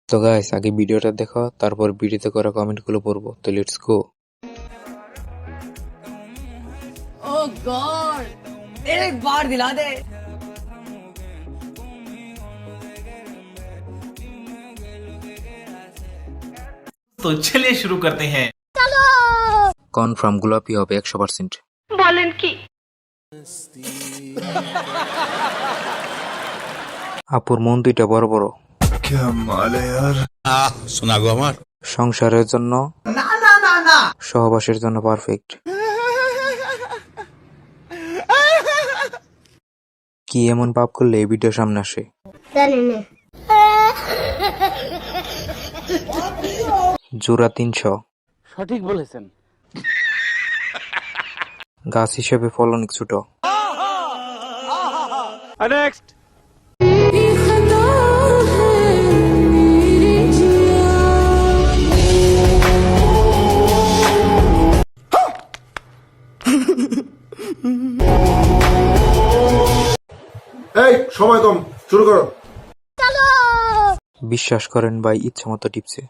তো গাইস, আগে ভিডিওটা দেখো, তারপর ভিডিওতে করা কমেন্টগুলো পড়বো। তো লেটস গো। ओह गॉड एक बार दिला दे। तो चलिए शुरू करते हैं। কনফার্ম গোলাপি হবে 100%। বলেন কি? আপুর মন দুইটা বড় বড়। শোনা গো আমার সংসারের জন্য না, সহবাসের জন্য পারফেক্ট। কি এমন পাপ করলে এই ভিডিও সামনে আসে? জোড়া 300। সঠিক বলেছেন। গাছ হিসেবে ফল অনেক ছোট। নেক্সট। এই সময় কম, শুরু করো। বিশ্বাস করেন ভাই, ইচ্ছা মতো টিপছে।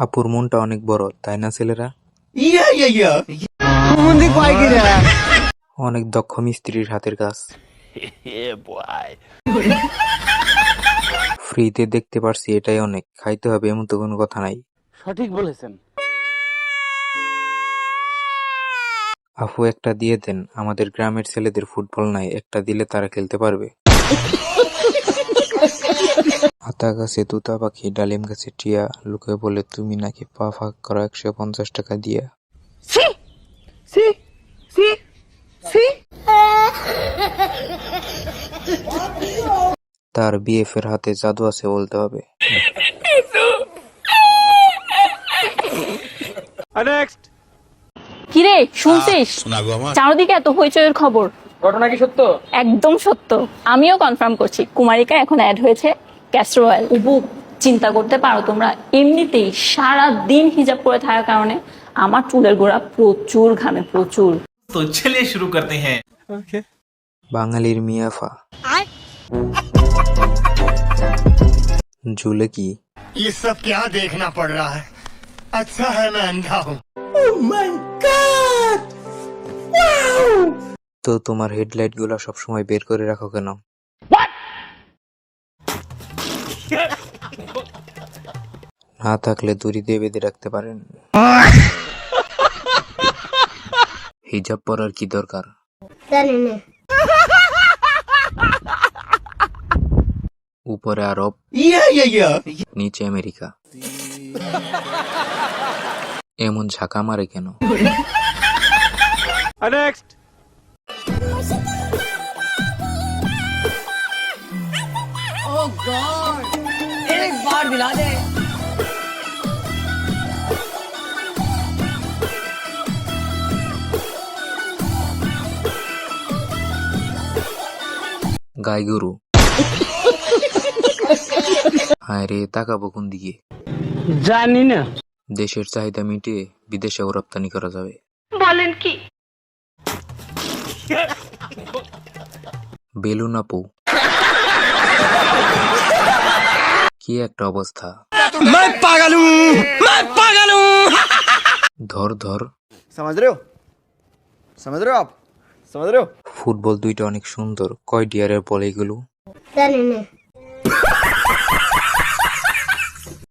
আপুর মনটা অনেক বড়, তাই না ছেলেরা? অনেক দক্ষ মিস্ত্রির হাতের কাজ। ফ্রিতে দেখতে পারছি, এটাই অনেক। খাইতে হবে এমন তো কোনো কথা নাই। সঠিক বলেছেন। আফু একটা দিয়ে দেন, আমাদের গ্রামের ছেলেদের ফুটবল নাই, একটা দিলে তারা খেলতে পারবে। আতা গাছে তুতা পাখি, ডালিম গাছে টিয়া, লোকে বলে তুমি নাকি পা ফাঁক করো 150 টাকা দিয়া। তার বিএফ এর হাতে জাদু আছে বলতে হবে। নেক্সট। কিরে শুনছিস? শোনা গো আমার চারদিকে এত হইচইয়ের খবর, ঘটনা কি সত্য? একদম সত্য। আমিও কনফার্ম করছি, কুমারিকা এখন অ্যাড হয়েছে ক্যাস্টর অয়েল। উবু, চিন্তা করতে পারো তোমরা, এমনিতেই সারা দিন হিজাব পরে থাকার কারণে আমার চুলের গোড়া প্রচুর ঘামে, প্রচুর। तो चलिए शुरू करते हैं। বাঙালির মিয়াফা ঝুলে কি? ये सब क्या देखना पड़ रहा है? अच्छा है मैं अंधा हूँ। তো তোমার হেডলাইট গুলা সবসময় বের করে রাখো কেন? না থাকলে দড়ি দিয়ে বেঁধে রাখতে পারেন। হিজাব পরার কি দরকার? উপরে আরব, নিচে আমেরিকা। এমন ঝাঁকা মারে কেন? নেক্সট। ओह गॉड एक बार दिला दे। গাই গরু। হায় রে, তাকাবো কোন দিকে? জানি না। দেশের চাহিদা মিটিয়ে বিদেশেও রপ্তানি করা যাবে। বলেন কি? বেলুন আপু, কি একটা অবস্থা! ধর ধর। समझ रहे हो? समझ रहे हो आप? समझ रहे हो? ফুটবল দুইটা অনেক সুন্দর। কয় ডিয়ারের বল এগুলো?